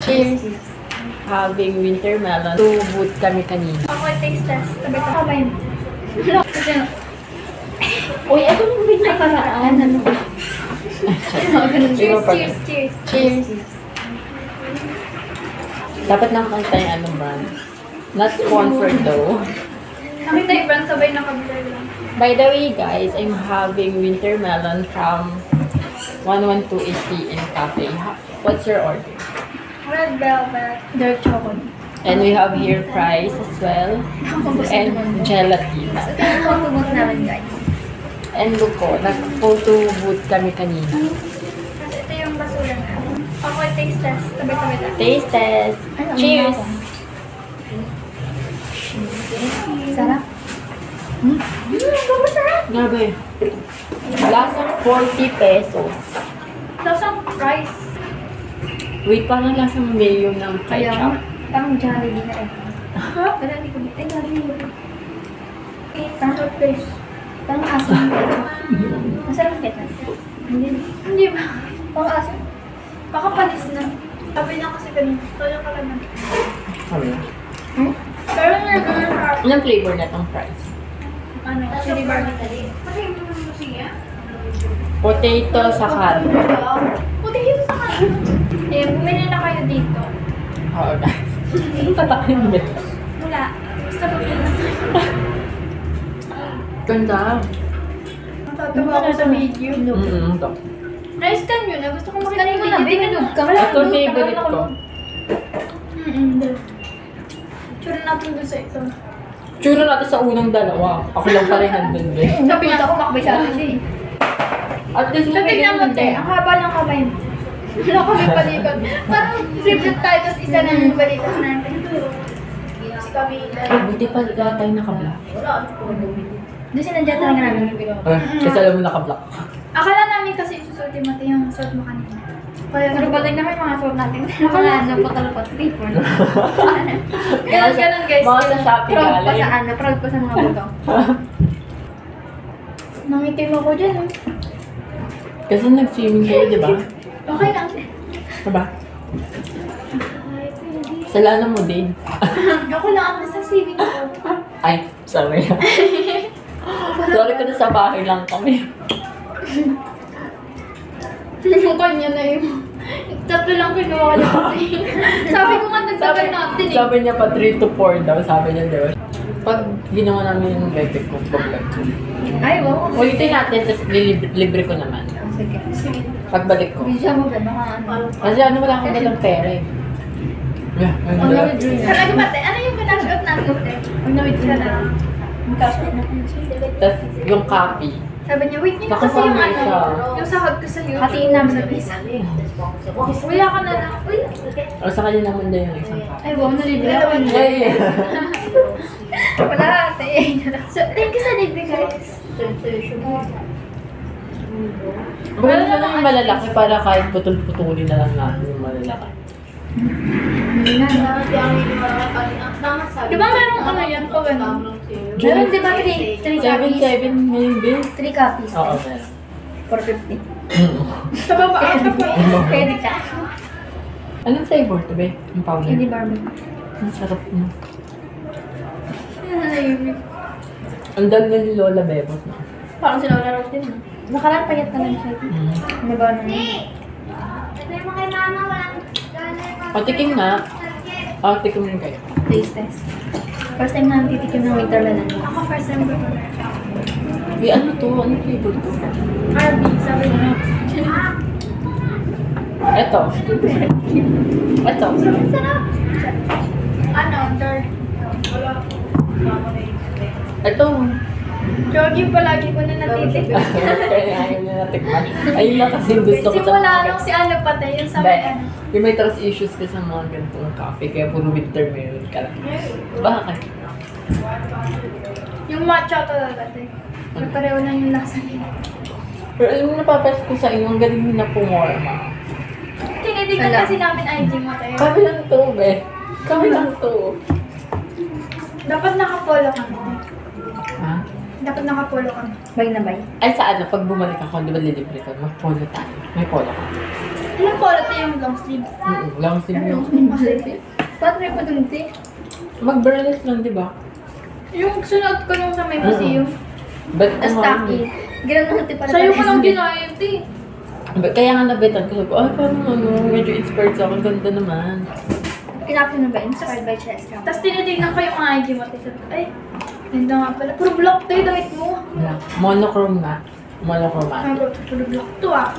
Cheers! Having winter melon. Two-boot kami kanina. Ako taste test. Sabi ko, kamay mo. Kasi, Uy, ito yung big na karaan. cheers, cheers, cheers. Cheers! Dapat nakakanta yung anong brand. Not sponsored though. Nakita yung brand, sabay nakablur lang. By the way guys, I'm having winter melon from 112 PM Cafe. What's your order? Red velvet. Dark chocolate. And we have here fries as well. And gelatina. Ito yung photo booth namin, guys. And look ko, nag-photo booth kami kanina. Kasi ito yung basura namin. Ako taste test. Tabi-tabi tayo. Taste test! Cheers! Sarap. Sobrang sarap. Grabe. Lasang 40 pesos. Lasang price. Wait, parang lasang mayo ng Kaya, ketchup. parang Jollibee na ito. Wala, hindi ko. Ay, Jollibee. Parang place. Parang asin ng ketchup. Masarap ang ketchup. Hindi ba? Parang asin. Baka panis na. Sabi niya kasi ganun. Kaya ka lang. Ano? Pero nag-sarap. Anong flavor na itong fries? Ano? Chili barbecue. Potato sa carne. Puti dito sa kanin. Eh, bumili na kayo dito. Oo guys. Tatakin mo ito. Wala. Basta bumili na kayo. Ganda. Natatawa ako sa video. Ito. Na-scan yun. Gusto ko makita yung video. Tinanong ka. Ito favorite ko. Tsura natin doon sa ito. Tsura natin sa unang dalawa. Ako lang pa rin nandun din. Napita ko makabay sa atin siya eh. At least So, tignan mo, te. Ang haba ng kamay mo. Wala kami palikot. Parang triplet tayo, tapos isa na yung balikat natin. buti pa lahat tayo naka-block. Doon sinadya talaga namin. Kasi alam mo naka-block. Akala namin kasi susutin mo yung suot mo kanina. Kaya nagbalag naman yung mga suot natin. Akala na patalapot. Paper. Ganon guys. Mga sa Shopee Proud pa galing. sa ano. Proud pa sa mga buto. Nangitim ako dyan. Kasi nag-swimming kayo, di ba? Okay lang. Diba? Salala mo din. Ako lang ako sa swimming ko. Ay, sorry. Sorry ko na sa bahay lang kami. Yung kanya na yun. Tatlo lang kinuha ko lang kasi. Sabi ko nga nagsagal natin eh. Sabi niya pa 3 to 4 daw, sabi niya, di ba? Pag ginawa namin yung bebe ko, pag-vlog ko. Ay, wow. Ulitin natin, tapos libre ko naman. Sige. Sige. Pagbalik ko. Bisa mo ba? Baka ano? Kasi ano, wala akong dalang pera eh. Yeah, Ang na-withdraw niya. Talaga ba, te? Ano yung pinag-out natin, te? Ang na-withdraw na. Magkasot na. Tapos yung copy. Sabi niya, wait niyo Baka kasi yung pang ano, isa. yung sahod ko sa YouTube. Hatiin namin sa visa. Wala ka na lang. Uy. O sa kanya naman din yung isang copy. Ay, wow, nalibre ako. Ay, Wala, te. So, thank you sa libre, guys. Bagay na lang yung malalaki para kahit putol-putulin na lang natin yung malalaki. Di ba merong ano yan? Pag ano? Meron di ba 3 copies? 7-7 maybe? 3 copies. Oo, meron. 450. Sa baba, Pwede ka. anong flavor to be? Yung powder? Hindi barbecue. Ang sarap mo. Ano Ang dami ni Lola Bebot na. parang sila wala din. Nakaraan payat na lang siya. Ano ba naman? Patikim nga. Tikim rin kayo. Taste test. First time namin titikim ng winter melon. Ako first time ko na. Uy, ano to? Ano flavor to? Arby, sabi niya. Eto. Eto. Sarap! Ano? Dark. Eto. Jogi palagi ko na natitik. Kaya ayaw niya natikman. Ayun lang kasi gusto ko sa Simula mga nung si ano patay, yung sa Hindi. may ano. Yung may trust issues ka sa mga ganitong coffee, kaya puro winter melon ka lang. Bakit? Yung matcha talaga, te. May pareho lang yung lasa niya. Pero alam mo, napapas ko sa iyo, ang galing mo na pumorma. Tinitignan kasi namin IG mo tayo. Kami lang to, be. Kami lang to. Dapat nakapolo kami. Ha? Dapat nakapolo kami. Bay na bay. Ay, sa ano, pag bumalik ako, di ba lilibre ko, mag-polo tayo. May polo ka. Anong quality yung long sleeve? Long sleeve Long yun. sleeve kasi. Patry ko dun, te. Mag-braless lang, di ba? Yung sunod ko nung sa may pasiyo. Ba't Tapos taki. Ganun natin para Sa'yo ko lang ginaya yun, te. Kaya nga nabitan ko. Sabi ko, ay, parang medyo inspired sa akin. Ganda naman. Pinapin na ba? Inspired by Chess Cam. Tapos tinitignan ko yung IG mo, te. Sabi ko, ay, ganda nga pala. Puro block to yung damit mo. Black. Monochrome na. Monochromatic. Puro block to ah.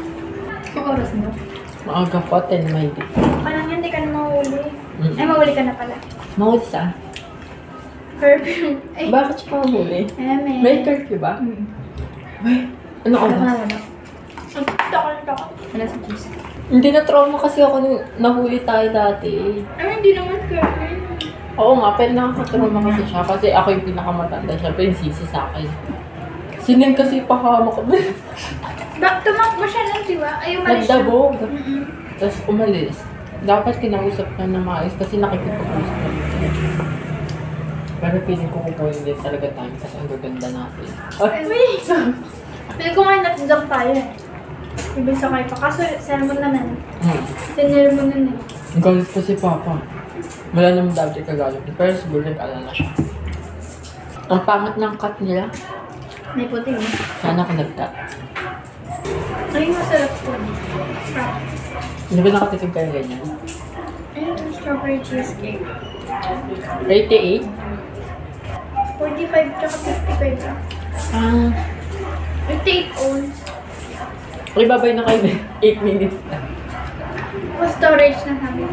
Yung oras mo. Maaga po, 10 may di. Parang hindi ka na mahuli. Ay, mawali ka na pala. Mahuli saan? Curfew. Ay, Bakit siya mahuli? eme. May curfew ba? May? Ano oras? Ang takal. Wala sa cheese. Hindi na-trauma kasi ako nung nahuli tayo dati. Ay, hindi naman curfew. Oo nga, pero nakakatrauma kasi siya. Kasi ako yung pinakamatanda siya, pero yung sisi sa akin. Sinin kasi pahama ko. Tumakbo siya lang, di ba? Ay, umalis siya. Nagdabog. Tapos umalis. Dapat kinausap ka na maayos kasi nakikipag-usap na dito. Pero feeling ko kukunin din talaga tayo kasi ang gaganda natin. Ay, wait. Pili ko nga natidang tayo eh. Ibig sakay pa. Kaso, sermon naman. Tinir mo nun eh. Ang galit ko si Papa. Wala naman dati kagalit. Pero siguro nag-alala siya. Ang pangat ng cut nila. May puti mo. Sana ako nag-cut. Ay, masarap po. Hindi ba nakatikim kayo ganyan? Ayun, strawberry cheesecake. Rate 8? 45 tsaka 55 lang. Ah. 58 ounce. Ibabay na kayo 8 minutes na. O storage na sabi.